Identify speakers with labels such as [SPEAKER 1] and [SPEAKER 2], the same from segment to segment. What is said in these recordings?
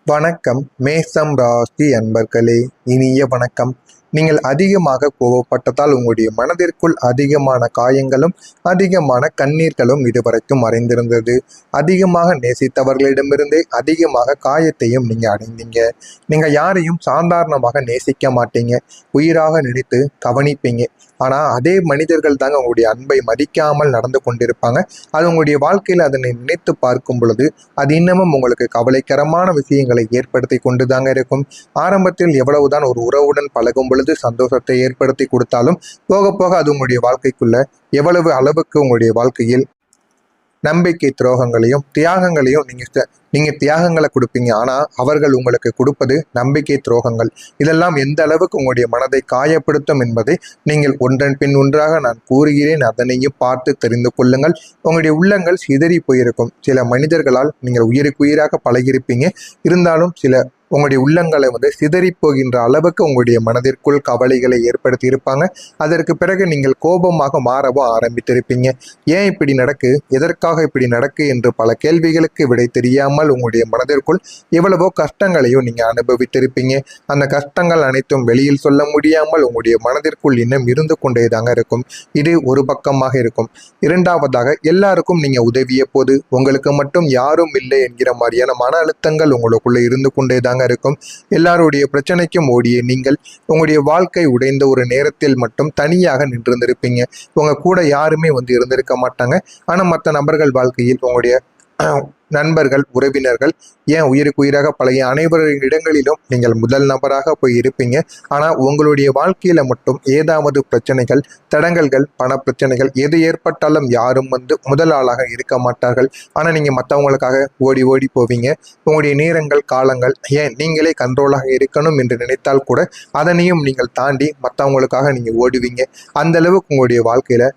[SPEAKER 1] வணக்கம் மேசம் ராசி அன்பர்களே, இனிய வணக்கம். நீங்கள் அதிகமாக கோபப்பட்டதால் உங்களுடைய மனதிற்குள் அதிகமான காயங்களும் அதிகமான கண்ணீர்களும் இதுவரைக்கும் மறைந்திருந்தது. அதிகமாக நேசித்தவர்களிடமிருந்தே அதிகமாக காயத்தையும் நீங்க அடைந்தீங்க. நீங்க யாரையும் சாதாரணமாக நேசிக்க மாட்டீங்க, உயிராக நினைத்து கவனிப்பீங்க. ஆனா அதே மனிதர்கள் தாங்க உங்களுடைய அன்பை மதிக்காமல் நடந்து கொண்டிருப்பாங்க. அது உங்களுடைய வாழ்க்கையில அதனை நினைத்து பார்க்கும் பொழுது அது இன்னமும் உங்களுக்கு கவலைக்கரமான விஷயங்களை ஏற்படுத்தி கொண்டுதாங்க இருக்கும். ஆரம்பத்தில் எவ்வளவுதான் ஒரு உறவுடன் பழகும் பொழுது சந்தோஷத்தை ஏற்படுத்தி கொடுத்தாலும் போக போக அது உங்களுடைய வாழ்க்கைக்குள்ள எவ்வளவு அளவுக்கு உங்களுடைய வாழ்க்கையில் நம்பிக்கை துரோகங்களையும் தியாகங்களையும் நீங்க தியாகங்களை கொடுப்பீங்க. ஆனா அவர்கள் உங்களுக்கு கொடுப்பது நம்பிக்கை துரோகங்கள். இதெல்லாம் எந்த அளவுக்கு உங்களுடைய மனதை காயப்படுத்தும் என்பதை நீங்கள் ஒன்றன் பின் ஒன்றாக நான் கூறுகிறேன். அதனையும் பார்த்து தெரிந்து கொள்ளுங்கள். உங்களுடைய உள்ளங்கள் சிதறி போயிருக்கும். சில மனிதர்களால் நீங்கள் உயிருக்கு உயிராக பழகியிருப்பீங்க. இருந்தாலும் சில உங்களுடைய உள்ளங்களை சிதறி போகின்ற அளவுக்கு உங்களுடைய மனதிற்குள் கவலைகளை ஏற்படுத்தி இருப்பாங்க. அதற்கு பிறகு நீங்கள் கோபமாக மாறவோ ஆரம்பித்திருப்பீங்க. ஏன் இப்படி நடக்கு, எதற்காக இப்படி நடக்கு என்று பல கேள்விகளுக்கு விடை தெரியாமல் உங்களுடைய மனதிற்குள் எவ்வளவோ கஷ்டங்களையும் நீங்க அனுபவித்திருப்பீங்க. அந்த கஷ்டங்கள் அனைத்தும் வெளியில் சொல்ல முடியாமல் உங்களுடைய மனதிற்குள் இன்னும் இருந்து கொண்டேதாங்க இருக்கும். இது ஒரு பக்கமாக இருக்கும். இரண்டாவதாக, எல்லாருக்கும் நீங்க உதவிய போது உங்களுக்கு மட்டும் யாரும் இல்லை என்கிற மாதிரியான மன அழுத்தங்கள் உங்களுக்குள்ள இருந்து கொண்டேதான் இருக்கும். எல்லாருடைய பிரச்சனைக்கும் ஓடிய நீங்கள் உங்களுடைய வாழ்க்கை உடைந்த ஒரு நேரத்தில் மட்டும் தனியாக நின்றிருந்திருப்பீங்க. உங்க கூட யாருமே இருந்திருக்க மாட்டாங்க. ஆனா மற்ற நபர்கள் வாழ்க்கையில் உங்களுடைய நண்பர்கள், உறவினர்கள், ஏன் உயிருக்கு உயிராக பழகிய அனைவரின் இடங்களிலும் நீங்கள் முதல் நபராக போய் இருப்பீங்க. ஆனா உங்களுடைய வாழ்க்கையில மட்டும் ஏதாவது பிரச்சனைகள், தடங்கல்கள், பண பிரச்சனைகள் எது ஏற்பட்டாலும் யாரும் முதல் ஆளாக இருக்க மாட்டார்கள். ஆனா நீங்க மற்றவங்களுக்காக ஓடி ஓடி போவீங்க. உங்களுடைய நேரங்கள், காலங்கள், ஏன் நீங்களே கண்ட்ரோலாக இருக்கணும் என்று நினைத்தால் கூட அதனையும் நீங்கள் தாண்டி மற்றவங்களுக்காக நீங்க ஓடுவீங்க. அந்த அளவுக்கு உங்களுடைய வாழ்க்கையில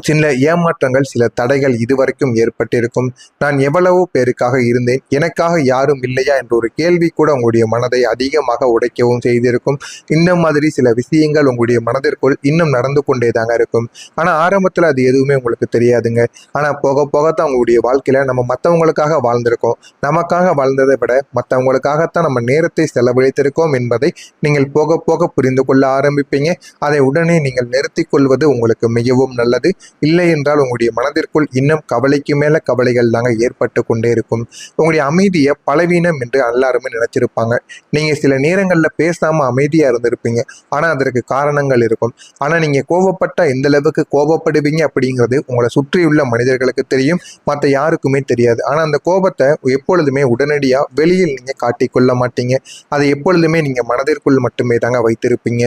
[SPEAKER 1] சில ஏமாற்றங்கள், சில தடைகள் இதுவரைக்கும் ஏற்பட்டிருக்கும். நான் எவ்வளவு பேருக்காக இருந்தேன், எனக்காக யாரும் இல்லையா என்ற ஒரு கேள்வி கூட உங்களுடைய மனதை அதிகமாக உடைக்கவும் செய்திருக்கும். இந்த மாதிரி சில விஷயங்கள் உங்களுடைய மனதிற்குள் இன்னும் நடந்து கொண்டேதாங்க இருக்கும். ஆனா ஆரம்பத்துல அது எதுவுமே உங்களுக்கு தெரியாதுங்க. ஆனா போக போகத்தான் உங்களுடைய வாழ்க்கையில நம்ம மற்றவங்களுக்காக வாழ்ந்திருக்கோம். நமக்காக வாழ்ந்ததை விட மற்றவங்களுக்காகத்தான் நம்ம நேரத்தை செலவழித்திருக்கோம் என்பதை நீங்கள் போக போக புரிந்து கொள்ள ஆரம்பிப்பீங்க. அதை உடனே நீங்கள் நிறுத்திக் கொள்வது உங்களுக்கு மிகவும் நல்லது. இல்லை என்றால் உங்களுடைய மனதிற்குள் இன்னும் கவலைக்கு மேல கவலைகள் தாங்க ஏற்பட்டு கொண்டே இருக்கும். உங்களுடைய அமைதியை பலவீனம் என்று எல்லாருமே நினைச்சிருப்பாங்க. நீங்க சில நேரங்கள்ல பேசாம அமைதியா இருந்திருப்பீங்க. ஆனா அதற்கு காரணங்கள் இருக்கும். ஆனா நீங்க கோபப்பட்ட எந்த அளவுக்கு கோபப்படுவீங்க அப்படிங்கிறது உங்களை சுற்றியுள்ள மனிதர்களுக்கு தெரியும், மற்ற யாருக்குமே தெரியாது. ஆனா அந்த கோபத்தை எப்பொழுதுமே உடனடியா வெளியில் நீங்க காட்டிக்கொள்ள மாட்டீங்க. அதை எப்பொழுதுமே நீங்க மனதிற்குள் மட்டுமே தாங்க வைத்திருப்பீங்க.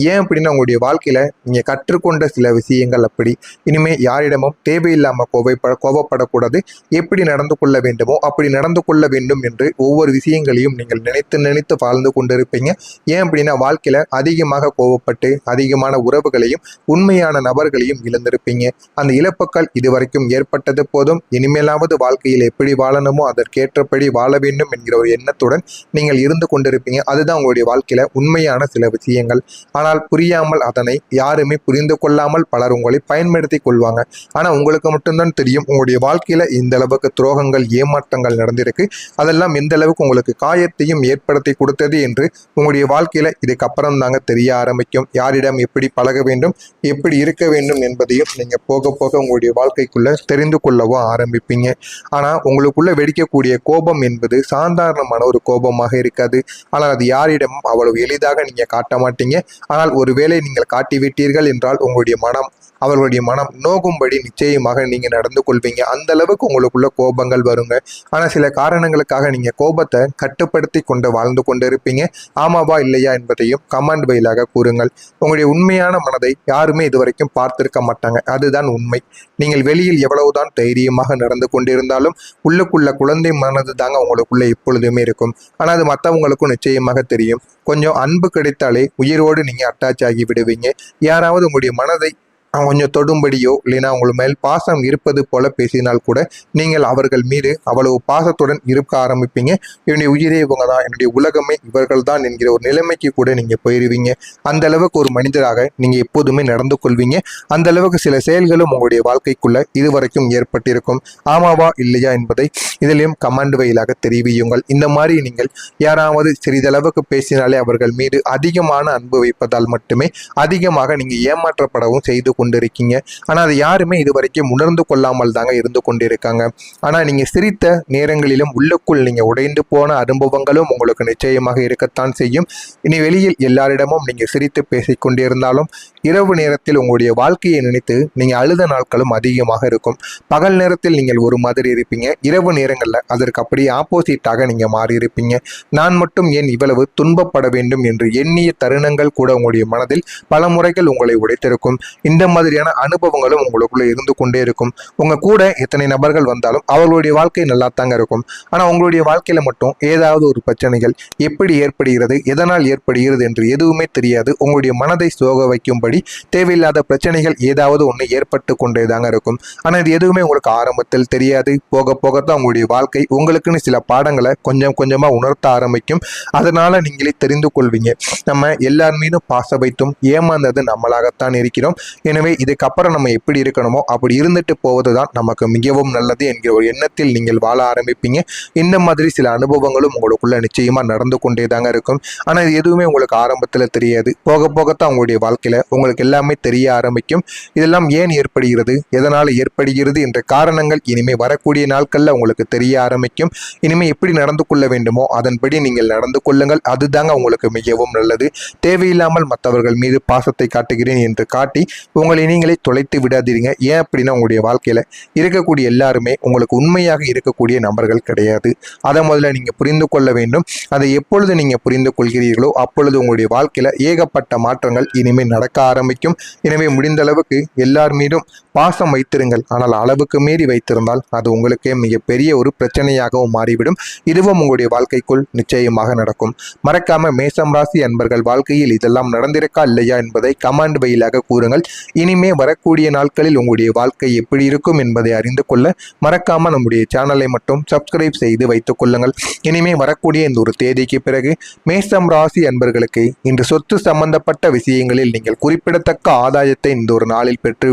[SPEAKER 1] ஏன் அப்படின்னா உங்களுடைய வாழ்க்கையில நீங்க கற்றுக்கொண்ட சில விஷயங்கள் அப்படி. இனிமே யாரிடமும் தேவையில்லாம கோபப்படக்கூடாது. எப்படி நடந்து கொள்ள வேண்டுமோ அப்படி நடந்து கொள்ள வேண்டும் என்று ஒவ்வொரு விஷயங்களையும் நீங்கள் நினைத்து நினைத்து வாழ்ந்து கொண்டிருப்பீங்க. ஏன் அப்படின்னா வாழ்க்கையில அதிகமாக கோபப்பட்டு அதிகமான உறவுகளையும் உண்மையான நபர்களையும் இழந்திருப்பீங்க. அந்த இழப்புகள் இதுவரைக்கும் ஏற்பட்டது போதும். இனிமேலாவது வாழ்க்கையில் எப்படி வாழணுமோ அதற்கேற்றபடி வாழ வேண்டும் என்கிற ஒரு எண்ணத்துடன் நீங்கள் இருந்து கொண்டிருப்பீங்க. அதுதான் உங்களுடைய வாழ்க்கையில உண்மையான சில விஷயங்கள். ஆனால் புரியாமல் அதனை யாருமே புரிந்து கொள்ளாமல் பலர் உங்களை பயன்படுத்தி கொள்வாங்க. ஆனா உங்களுக்கு மட்டும்தான் தெரியும் உங்களுடைய வாழ்க்கையில இந்த அளவுக்கு துரோகங்கள், ஏமாற்றங்கள் நடந்திருக்கு. அதெல்லாம் எந்த அளவுக்கு உங்களுக்கு காயத்தையும் ஏற்படுத்தி கொடுத்தது என்று உங்களுடைய வாழ்க்கையில இதுக்கப்புறம் தாங்க தெரிய ஆரம்பிக்கும். யாரிடம் எப்படி பழக வேண்டும், எப்படி இருக்க வேண்டும் என்பதையும் நீங்க போக போக உங்களுடைய வாழ்க்கைக்குள்ள தெரிந்து கொள்ளவும் ஆரம்பிப்பீங்க. ஆனா உங்களுக்குள்ள வெடிக்கக்கூடிய கோபம் என்பது சாதாரணமான ஒரு கோபமாக இருக்காது. ஆனால் அது யாரிடமும் அவ்வளவு எளிதாக நீங்க காட்ட மாட்டீங்க. ஆனால் ஒருவேளை நீங்கள் காட்டிவிட்டீர்கள் என்றால் அவர்களுடைய மனம் நோகும்படி நிச்சயமாக நீங்க நடந்து கொள்வீங்க. அந்த அளவுக்கு உங்களுக்குள்ள கோபங்கள் வருங்க. ஆனா சில காரணங்களுக்காக நீங்க கோபத்தை கட்டுப்படுத்தி கொண்டு வாழ்ந்து கொண்டு இருப்பீங்க. ஆமாவா இல்லையா என்பதையும் கமெண்ட் வழியாக கூறுங்கள். உங்களுடைய உண்மையான மனதை யாருமே இதுவரைக்கும் பார்த்திருக்க மாட்டாங்க. அதுதான் உண்மை. நீங்கள் வெளியில் எவ்வளவுதான் தைரியமாக நடந்து கொண்டிருந்தாலும் உள்ளுக்குள்ள குழந்தை மனது தாங்க உங்களுக்குள்ள எப்பொழுதுமே இருக்கும். ஆனா அது மற்றவங்களுக்கும் நிச்சயமாக தெரியும். கொஞ்சம் அன்பு கிடைத்தாலே உயிரோடு நீங்க அட்டாச் ஆகி விடுவீங்க. யாராவது உங்களுடைய மனதை கொஞ்சம் தொடும்படியோ இல்லைன்னா உங்கள் மேல் பாசம் இருப்பது போல பேசினால் கூட நீங்கள் அவர்கள் மீது அவ்வளவு பாசத்துடன் இருக்க ஆரம்பிப்பீங்க. என்னுடைய உயிரே இவங்க தான், என்னுடைய உலகமே இவர்கள் தான் என்கிற ஒரு நிலைமைக்கு கூட நீங்க போயிருவீங்க. அந்த அளவுக்கு ஒரு மனிதராக நீங்க எப்போதுமே நடந்து கொள்வீங்க. அந்த அளவுக்கு சில செயல்களும் உங்களுடைய வாழ்க்கைக்குள்ள இதுவரைக்கும் ஏற்பட்டிருக்கும். ஆமாவா இல்லையா என்பதை இதிலையும் கமெண்ட் வழியாக தெரிவியுங்கள். இந்த மாதிரி நீங்கள் யாராவது சிறிதளவுக்கு பேசினாலே அவர்கள் மீது அதிகமான அன்பு வைப்பதால் மட்டுமே அதிகமாக நீங்க ஏமாற்றப்படவும் செய்து கொண்டிருக்கீங்க. ஆனா அது யாருமே இதுவரைக்கும் உணர்ந்து கொள்ளாமல் தாங்க இருந்து கொண்டிருக்காங்க. ஆனா நீங்க சிரித்த நேரங்களிலும் உள்ளுக்குள் நீங்க உடைந்து போன அனுபவங்களும் உங்களுக்கு நிச்சயமாக இருக்கத்தான் செய்யும். இனி வெளியில் எல்லாரிடமும் நீங்க சிரித்து பேசிக் கொண்டிருந்தாலும் இரவு நேரத்தில் உங்களுடைய வாழ்க்கையை நினைத்து நீங்க அழுத நாட்களும் அதிகமாக இருக்கும். பகல் நேரத்தில் நீங்கள் ஒரு மாதிரி இருப்பீங்க, இரவு நேரங்கள்ல அதற்கு அப்படியே ஆப்போசிட்டாக நீங்க மாறி இருப்பீங்க. நான் மட்டும் ஏன் இவ்வளவு துன்பப்பட வேண்டும் என்று எண்ணிய தருணங்கள் கூட உங்களுடைய மனதில் பல முறைகள் உங்களை உடைத்திருக்கும். இந்த மாதிரியான அனுபவங்களும் உங்களுக்குள்ள இருந்து கொண்டே இருக்கும். உங்க கூட எத்தனை நபர்கள் வந்தாலும் அவர்களுடைய வாழ்க்கை நல்லா தாங்க இருக்கும். ஆனா உங்களுடைய வாழ்க்கையில மட்டும் ஏதாவது ஒரு பிரச்சனைகள் எப்படி ஏற்படுகிறது, எதனால் ஏற்படுகிறது என்று எதுவுமே தெரியாது. உங்களுடைய மனதை சோக வைக்கும்படி தேவையில்லாத பிரச்சனைகள் ஏதாவது ஒன்று ஏற்பட்டு கொண்டே தாங்க இருக்கும். ஆனா இது எதுவுமே உங்களுக்கு ஆரம்பத்தில் தெரியாது. போக போகத்தான் உங்களுடைய வாழ்க்கை உங்களுக்குன்னு சில பாடங்களை கொஞ்சம் கொஞ்சமா உணர்த்த ஆரம்பிக்கும். அதனால நீங்களே தெரிந்து கொள்வீங்க, நம்ம எல்லார் மீதும் பாச வைத்தும் ஏமாந்தது நம்மளாகத்தான் இருக்கிறோம். எனவே இதுக்கப்புறம் நம்ம எப்படி இருக்கணுமோ அப்படி இருந்துட்டு போவதுதான் நமக்கு மிகவும் நல்லது என்கிற ஒரு எண்ணத்தில் நீங்கள் வாழ ஆரம்பிப்பீங்க. இந்த மாதிரி சில அனுபவங்களும் உங்களுக்குள்ள நிச்சயமா நடந்து கொண்டே தாங்க இருக்கும். ஆனா இது எதுவுமே உங்களுக்கு ஆரம்பத்துல தெரியாது. போக போகத்தான் உங்களுடைய வாழ்க்கையில உங்களுக்கு எல்லாமே தெரிய ஆரம்பிக்கும். இதெல்லாம் ஏன் ஏற்படுகிறது, எதனால ஏற்படுகிறது என்ற காரணங்கள் இனிமே வரக்கூடிய நாட்கள்ல உங்களுக்கு தெரிய ஆரம்பிக்கும். இனிமே எப்படி நடந்து கொள்ள வேண்டுமோ அதன்படி நீங்கள் நடந்து கொள்ளுங்கள். அதுதாங்க உங்களுக்கு மிகவும் நல்லது. தேவையில்லாமல் மற்றவர்கள் மீது பாசத்தை காட்டுகிறேன் என்று காட்டி உங்களை நீங்களே தொலைத்து விடாதீங்க. ஏன் அப்படின்னா உங்களுடைய வாழ்க்கையில இருக்கக்கூடிய எல்லாருமே உங்களுக்கு உண்மையாக இருக்கக்கூடிய நபர்கள் கிடையாது. அதை முதல்ல நீங்க புரிந்து கொள்ள வேண்டும். அதை எப்பொழுது நீங்க புரிந்து கொள்கிறீர்களோ அப்பொழுது உங்களுடைய வாழ்க்கையில ஏகப்பட்ட மாற்றங்கள் இனிமேல் நடக்க ஆரம்பிக்கும். எனவே முடிந்த அளவுக்கு எல்லார் மீதும் பாசம் வைத்திருங்கள். ஆனால் அளவுக்கு மீறி வைத்திருந்தால் அது உங்களுக்கே மிகப்பெரிய ஒரு பிரச்சனையாகவும் மாறிவிடும். இதுவும் உங்களுடைய வாழ்க்கைக்குள் நிச்சயமாக நடக்கும். மறக்காம மேசம் ராசி அன்பர்கள் வாழ்க்கையில் இதெல்லாம் நடந்திருக்கா இல்லையா என்பதை கமெண்ட் வழியாக கூறுங்கள். இனிமே வரக்கூடிய நாட்களில் உங்களுடைய வாழ்க்கை எப்படி இருக்கும் என்பதை அறிந்து கொள்ள மறக்காம நம்முடைய சேனலை மட்டும் சப்ஸ்கிரைப் செய்து வைத்துக் கொள்ளுங்கள். இனிமே வரக்கூடிய இந்த ஒரு தேதிக்கு பிறகு மேசம் ராசி அன்பர்களுக்கு இன்று சொத்து சம்பந்தப்பட்ட விஷயங்களில் நீங்கள் குறிப்பிடத்தக்க ஆதாயத்தை இந்த ஒரு நாளில் பெற்று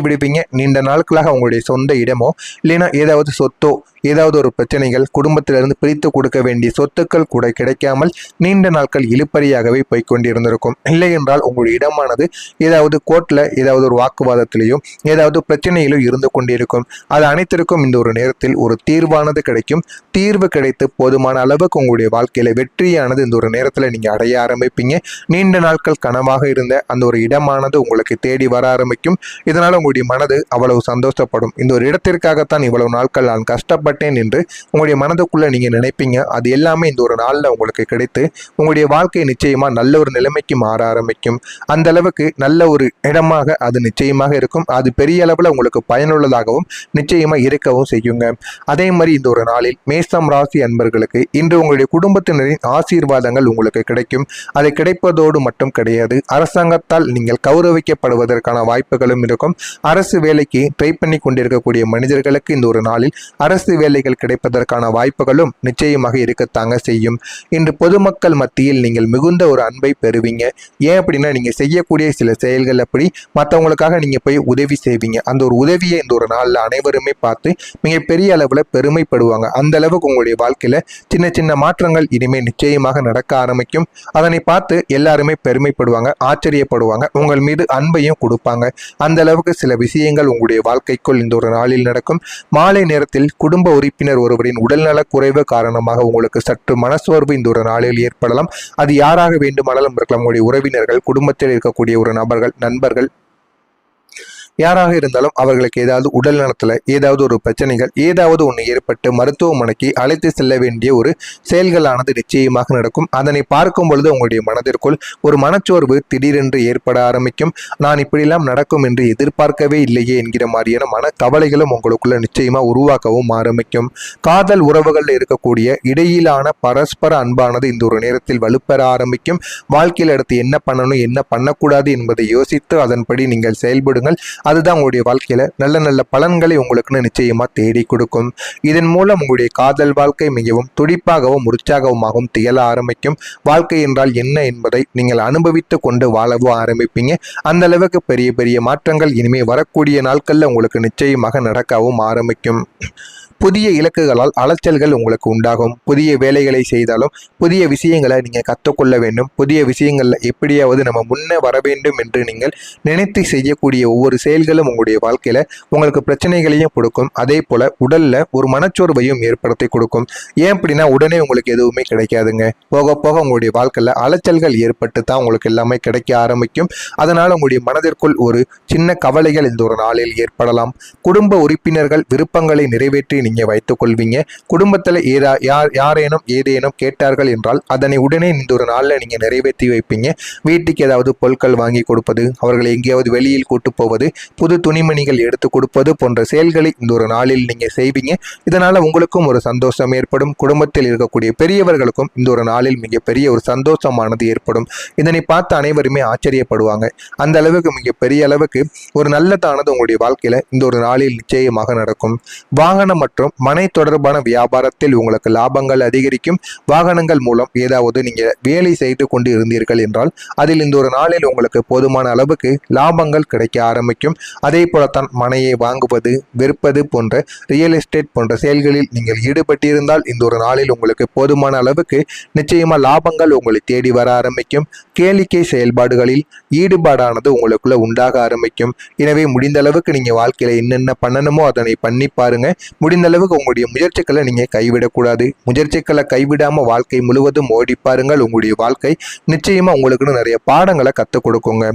[SPEAKER 1] விடுவீங்க. நீண்ட நாட்களாக உங்களுடைய சொந்த இடமோ இல்லைன்னா ஏதாவது சொத்தோ ஏதாவது ஒரு பிரச்சனைகள் குடும்பத்திலிருந்து பிரித்து கொடுக்க வேண்டிய சொத்துக்கள் கூட கிடைக்காமல் நீண்ட நாட்கள் இழுப்பறியாகவே போய்கொண்டிருந்திருக்கும். இல்லை என்றால் உங்களுடைய இடமானது ஏதாவது கோர்ட்ல ஏதாவது ஒரு வாக்குவாதத்திலேயோ ஏதாவது பிரச்சனையிலோ இருந்து கொண்டிருக்கும். அது அனைத்திற்கும் இந்த ஒரு நேரத்தில் ஒரு தீர்வானது கிடைக்கும். தீர்வு கிடைத்து போதுமான அளவுக்கு உங்களுடைய வாழ்க்கையில வெற்றியானது இந்த ஒரு நேரத்தில் நீங்க அடைய ஆரம்பிப்பீங்க. நீண்ட நாட்கள் கனவாக இருந்த அந்த ஒரு இடமானது உங்களுக்கு தேடி வர ஆரம்பிக்கும். இதனால உங்களுடைய மனது அவ்வளவு சந்தோஷப்படும். இந்த ஒரு இடத்திற்காகத்தான் இவ்வளவு நாட்கள் நான் கஷ்டப்பட்டேன் என்று உங்களுடைய மனதுக்குள்ள நீங்க நினைப்பீங்க. அது எல்லாமே இந்த ஒரு நாள்ல உங்களுக்கு கிடைத்து உங்களுடைய வாழ்க்கை நிச்சயமா நல்ல ஒரு நிலைமைக்கு மாற ஆரம்பிக்கும். அந்த அளவுக்கு நல்ல ஒரு இடமாக அது நிச்சயமாக இருக்கும். அது பெரிய அளவுல உங்களுக்கு பயனுள்ளதாகவும் நிச்சயமா இருக்கவும் செய்யுங்க. அதே மாதிரி இந்த ஒரு நாளில் மேசம் ராசி அன்பர்களுக்கு இன்று உங்களுடைய குடும்பத்தினரின் ஆசீர்வாதங்கள் உங்களுக்கு கிடைக்கும். அதை கிடைப்பதோடு மட்டும் கிடையாது, அரசாங்கத்தால் நீங்கள் கௌரவிக்கப்படுவதற்கான வாய்ப்புகளும் இருக்கும். அரசு வேலைக்கு ட்ரை பண்ணி கொண்டிருக்கக்கூடிய மனிதர்களுக்கு இந்த ஒரு நாளில் அரசு வேலைகள் கிடைப்பதற்கான வாய்ப்புகளும் நிச்சயமாக இருக்கத்தாங்க செய்யும். இன்று பொதுமக்கள் மத்தியில் நீங்கள் மிகுந்த ஒரு அன்பை பெறுவீங்க. ஏன் அப்படின்னா நீங்க செய்யக்கூடிய சில செயல்கள் அப்படி மற்றவங்களுக்காக நீங்க போய் உதவி செய்வீங்க. அந்த ஒரு உதவியை இந்த ஒரு நாள்ல அனைவருமே பார்த்து மிகப்பெரிய அளவுல பெருமைப்படுவாங்க. அந்த அளவுக்கு உங்களுடைய வாழ்க்கையில சின்ன சின்ன மாற்றங்கள் இனிமேல் நிச்சயமாக நடக்க ஆரம்பிக்கும். அதனை பார்த்து எல்லாருமே பெருமைப்படுவாங்க, ஆச்சரியப்படுவாங்க, உங்கள் மீது அன்பையும் கொடுப்பாங்க. அந்த அளவுக்கு சில விஷயங்கள் உங்களுடைய வாழ்க்கைக்குள் இந்த ஒரு நாளில் நடக்கும். மாலை நேரத்தில் குடும்ப உறுப்பினர் ஒருவரின் உடல்நலக் குறைவு காரணமாக உங்களுக்கு சற்று மனசோர்வு இந்த ஒரு நாளில் ஏற்படலாம். அது யாராக வேண்டுமானாலும் இருக்கலாம். உங்களுடைய உறவினர்கள், குடும்பத்தில் இருக்கக்கூடிய ஒரு நபர்கள், நண்பர்கள், யாராக இருந்தாலும் அவர்களுக்கு ஏதாவது உடல் நலத்துல ஏதாவது ஒரு பிரச்சனைகள் ஏதாவது ஒன்று ஏற்பட்டு மருத்துவமனைக்கு அழைத்து செல்ல வேண்டிய ஒரு செயல்களானது நிச்சயமாக நடக்கும். அதனை பார்க்கும் பொழுது உங்களுடைய மனதிற்குள் ஒரு மனச்சோர்வு திடீரென்று ஏற்பட ஆரம்பிக்கும். நான் இப்படியெல்லாம் நடக்கும் என்று எதிர்பார்க்கவே இல்லையே என்கிற மாதிரியான மன கவலைகளும் உங்களுக்குள்ள நிச்சயமா உருவாக்கவும் ஆரம்பிக்கும். காதல் உறவுகள் இருக்கக்கூடிய இடையிலான பரஸ்பர அன்பானது இந்த ஒரு நேரத்தில் வலுப்பெற ஆரம்பிக்கும். வாழ்க்கையில் அடுத்து என்ன பண்ணணும் என்ன பண்ணக்கூடாது என்பதை யோசித்து அதன்படி நீங்கள் செயல்படுங்கள். அதுதான் உங்களுடைய வாழ்க்கையில நல்ல நல்ல பலன்களை உங்களுக்குன்னு நிச்சயமா தேடி கொடுக்கும். இதன் மூலம் உங்களுடைய காதல் வாழ்க்கை மிகவும் துடிப்பாகவும் உற்சாகமாகவும் திகழ ஆரம்பிக்கும். வாழ்க்கை என்றால் என்ன என்பதை நீங்கள் அனுபவித்து கொண்டு வாழவோ ஆரம்பிப்பீங்க. அந்த அளவுக்கு பெரிய பெரிய மாற்றங்கள் இனிமே வரக்கூடிய நாட்கள்ல உங்களுக்கு நிச்சயமாக நடக்கவும் ஆரம்பிக்கும். புதிய இலக்குகளால் அலைச்சல்கள் உங்களுக்கு உண்டாகும். புதிய வேலைகளை செய்தாலும் புதிய விஷயங்களை நீங்கள் கற்றுக்கொள்ள வேண்டும். புதிய விஷயங்களில் எப்படியாவது நம்ம முன்னே வர வேண்டும் என்று நீங்கள் நினைத்து செய்யக்கூடிய ஒவ்வொரு செயல்களும் உங்களுடைய வாழ்க்கையில் உங்களுக்கு பிரச்சனைகளையும் கொடுக்கும். அதே போல் உடலில் ஒரு மனச்சோர்வையும் ஏற்படுத்தி கொடுக்கும். ஏன் அப்படின்னா உடனே உங்களுக்கு எதுவுமே கிடைக்காதுங்க. போக போக உங்களுடைய வாழ்க்கையில் அலைச்சல்கள் ஏற்பட்டு தான் உங்களுக்கு எல்லாமே கிடைக்க ஆரம்பிக்கும். அதனால் உங்களுடைய மனதிற்குள் ஒரு சின்ன கவலைகள் இந்த ஒரு நாளில் ஏற்படலாம். குடும்ப உறுப்பினர்கள் விருப்பங்களை நிறைவேற்றி நீங்க வைத்துக் கொள்வீங்க. குடும்பத்துல யாரேனும் ஏதேனும் கேட்டார்கள் என்றால் அதனை உடனே இந்த ஒரு நாள்ல நீங்க நிறைவேற்றி வைப்பீங்க. வீட்டுக்கு ஏதாவது பொருட்கள் வாங்கி கொடுப்பது, அவர்களை எங்கேயாவது வெளியில் கூட்டு போவது, புது துணிமணிகள் எடுத்து கொடுப்பது போன்ற செயல்களை இந்த ஒரு நாளில் நீங்க செய்வீங்க. இதனால உங்களுக்கும் ஒரு சந்தோஷம் ஏற்படும். குடும்பத்தில் இருக்கக்கூடிய பெரியவர்களுக்கும் இந்த ஒரு நாளில் மிகப்பெரிய ஒரு சந்தோஷமானது ஏற்படும். இதனை பார்த்து அனைவருமே ஆச்சரியப்படுவாங்க. அந்த அளவுக்கு மிகப்பெரிய அளவுக்கு ஒரு நல்லதானது உங்களுடைய வாழ்க்கையில இந்த ஒரு நாளில் நிச்சயமாக நடக்கும். வாகனம் மற்றும் மனை தொடர்பான வியாபாரத்தில் உங்களுக்கு லாபங்கள் அதிகரிக்கும். வாகனங்கள் மூலம் ஏதாவது நீங்க வேலை செய்து கொண்டு இருந்தீர்கள் என்றால் அதில் இந்த ஒரு நாளில் உங்களுக்கு போதுமான அளவுக்கு லாபங்கள் கிடைக்க ஆரம்பிக்கும். அதே போலத்தான் மனையை வாங்குவது விற்பது போன்ற ரியல் எஸ்டேட் போன்ற செயல்களில் நீங்கள் ஈடுபட்டிருந்தால் இந்த ஒரு நாளில் உங்களுக்கு போதுமான அளவுக்கு நிச்சயமா லாபங்கள் உங்களை தேடி வர ஆரம்பிக்கும். கேளிக்கை செயல்பாடுகளில் ஈடுபாடானது உங்களுக்குள்ள உண்டாக ஆரம்பிக்கும். எனவே முடிந்த அளவுக்கு நீங்க வாழ்க்கையில என்னென்ன பண்ணணுமோ அதனை பண்ணி பாருங்க. முடிந்த அளவுக்கு உங்களுடைய முயற்சிகளை நீங்க கைவிடக்கூடாது. முயற்சிகளை கைவிடாம வாழ்க்கை முழுவதும் ஓடி பாருங்கள். உங்களுடைய வாழ்க்கை நிச்சயமா உங்களுக்குன்னு நிறைய பாடங்களை கற்றுக் கொடுக்குங்க.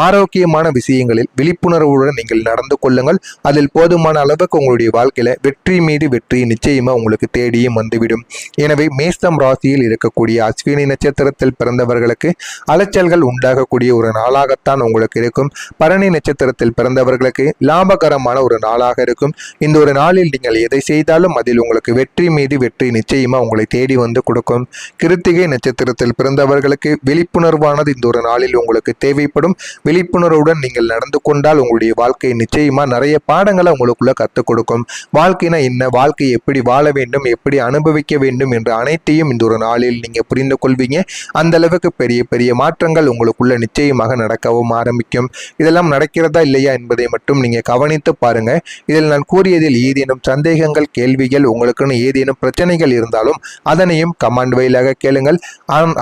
[SPEAKER 1] ஆரோக்கியமான விஷயங்களில் விழிப்புணர்வுடன் நீங்கள் நடந்து கொள்ளுங்கள். அதில் போதுமான அளவுக்கு உங்களுடைய வாழ்க்கையில வெற்றி மீது வெற்றி நிச்சயமா உங்களுக்கு தேடியும் வந்துவிடும். எனவே மேஷம் ராசியில் இருக்கக்கூடிய அஸ்வினி நட்சத்திரத்தில் பிறந்தவர்களுக்கு அலைச்சல்கள் உண்டாகக்கூடிய ஒரு நாளாகத்தான் உங்களுக்கு இருக்கும். பரணி நட்சத்திரத்தில் பிறந்தவர்களுக்கு லாபகரமான ஒரு நாளாக இருக்கும். இந்த ஒரு நாளில் நீங்கள் எதை செய்தாலும் அதில் உங்களுக்கு வெற்றி மீது வெற்றி நிச்சயமா உங்களை தேடி வந்து கொடுக்கும். கிருத்திகை நட்சத்திரத்தில் பிறந்தவர்களுக்கு விழிப்புணர்வானது இந்த ஒரு நாளில் உங்களுக்கு தேவைப்படும். விழிப்புணர்வுடன் நீங்கள் நடந்து கொண்டால் உங்களுடைய வாழ்க்கை நிச்சயமா நிறைய பாடங்களை உங்களுக்குள்ள கற்றுக் கொடுக்கும். வாழ்க்கைனா என்ன, வாழ்க்கை எப்படி வாழ வேண்டும், எப்படி அனுபவிக்க வேண்டும் என்று அனைத்தையும் இந்த ஒரு நாளில் நீங்க புரிந்து கொள்வீங்க. அந்த அளவுக்கு பெரிய பெரிய மாற்றங்கள் உங்களுக்குள்ள நிச்சயமாக நடக்கவும் ஆரம்பிக்கும். இதெல்லாம் நடக்கிறதா இல்லையா என்பதை மட்டும் நீங்க கவனித்து பாருங்க. இதில் நான் கூறியதில் ஏதேனும் சந்தேகங்கள் கேள்விகள் உங்களுக்குன்னு ஏதேனும் பிரச்சனைகள் இருந்தாலும் அதனையும் கமெண்ட் வாயிலாக கேளுங்கள்.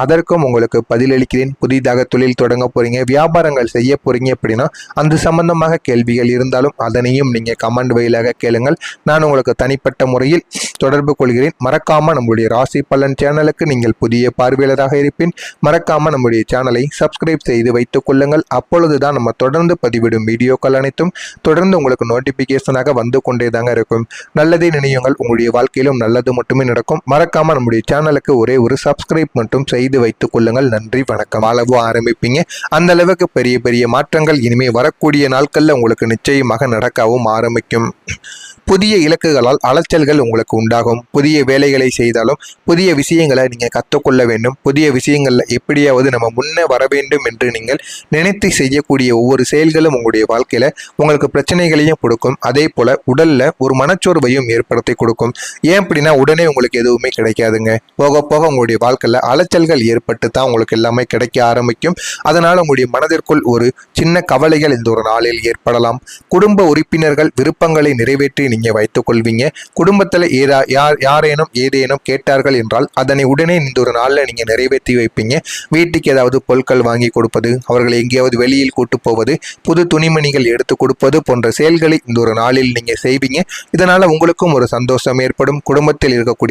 [SPEAKER 1] அதற்கும் உங்களுக்கு பதிலளிக்கிறேன். புதிதாக தொழில் தொடங்க போறீங்க, வியாபாரங்கள் செய்ய போறீங்க அப்படின்னா அந்த சம்பந்தமாக கேள்விகள் இருந்தாலும் அதனையும் நீங்க கமெண்ட் வாயிலாக கேளுங்கள். நான் உங்களுக்கு தனிப்பட்ட முறையில் தொடர்பு கொள்கிறேன். மறக்காம நம்முடைய ராசி பலன் சேனலுக்கு நீங்கள் புதிய பார்வையாளராக இருப்பேன். மறக்காம நம்முடைய சேனலை சப்ஸ்கிரைப் செய்து வைத்துக் கொள்ளுங்கள். அப்பொழுதுதான் நம்ம தொடர்ந்து பதிவிடும் வீடியோக்கள் அனைத்தும் தொடர்ந்து உங்களுக்கு நோட்டிபிகேஷனாக வந்து கொண்டே தாங்க இருக்கும். நல்லதே நினையுங்கள். உங்களுடைய வாழ்க்கையிலும் நல்லது மட்டுமே நடக்கும். மறக்காம நம்முடைய சேனலுக்கு ஒரே ஒரு சப்ஸ்கிரைப் மட்டும் செய்து வைத்துக் கொள்ளுங்கள். நன்றி, வணக்கம். அளவு ஆரம்பிப்பீங்க. அந்த அளவுக்கு பெரிய பெரிய மாற்றங்கள் இனிமே வரக்கூடிய நாட்கள்ல உங்களுக்கு நிச்சயமாக நடக்கவும் ஆரம்பிக்கும். புதிய இலக்குகளால் அலைச்சல்கள் உங்களுக்கு உண்டாகும். புதிய வேலைகளை செய்தாலும் புதிய விஷயங்களை நீங்கள் கற்றுக்கொள்ள வேண்டும். புதிய விஷயங்களில் எப்படியாவது நம்ம முன்னே வர வேண்டும் என்று நீங்கள் நினைத்து செய்யக்கூடிய ஒவ்வொரு செயல்களும் உங்களுடைய வாழ்க்கையில் உங்களுக்கு பிரச்சனைகளையும் கொடுக்கும். அதே போல் உடலில் ஒரு மனச்சோர்வையும் ஏற்படுத்தி கொடுக்கும். ஏன் அப்படின்னா உடனே உங்களுக்கு எதுவுமே கிடைக்காதுங்க. போக போக உங்களுடைய வாழ்க்கையில் அலைச்சல்கள் ஏற்பட்டு தான் உங்களுக்கு எல்லாமே கிடைக்க ஆரம்பிக்கும். அதனால் உங்களுடைய மனதிற்குள் ஒரு சின்ன கவலைகள் இந்த ஒரு நாளில் ஏற்படலாம். குடும்ப உறுப்பினர்கள் விருப்பங்களை நிறைவேற்றி நீங்க வைத்துக் கொள்வீங்க. குடும்பத்துல யாரேனும் ஏதேனும் கேட்டார்கள் என்றால் அதனை உடனே இந்த ஒரு நாள்ல நீங்க நிறைவேற்றி வைப்பீங்க. வீட்டுக்கு ஏதாவது பொருட்கள் வாங்கி கொடுப்பது, அவர்களை எங்கேயாவது வெளியில் கூட்டு போவது, புது துணிமணிகள் எடுத்து கொடுப்பது போன்ற செயல்களை இந்த ஒரு நாளில் நீங்க செய்வீங்க. இதனால உங்களுக்கும் ஒரு சந்தோஷம் ஏற்படும். குடும்பத்தில் இருக்கக்கூடிய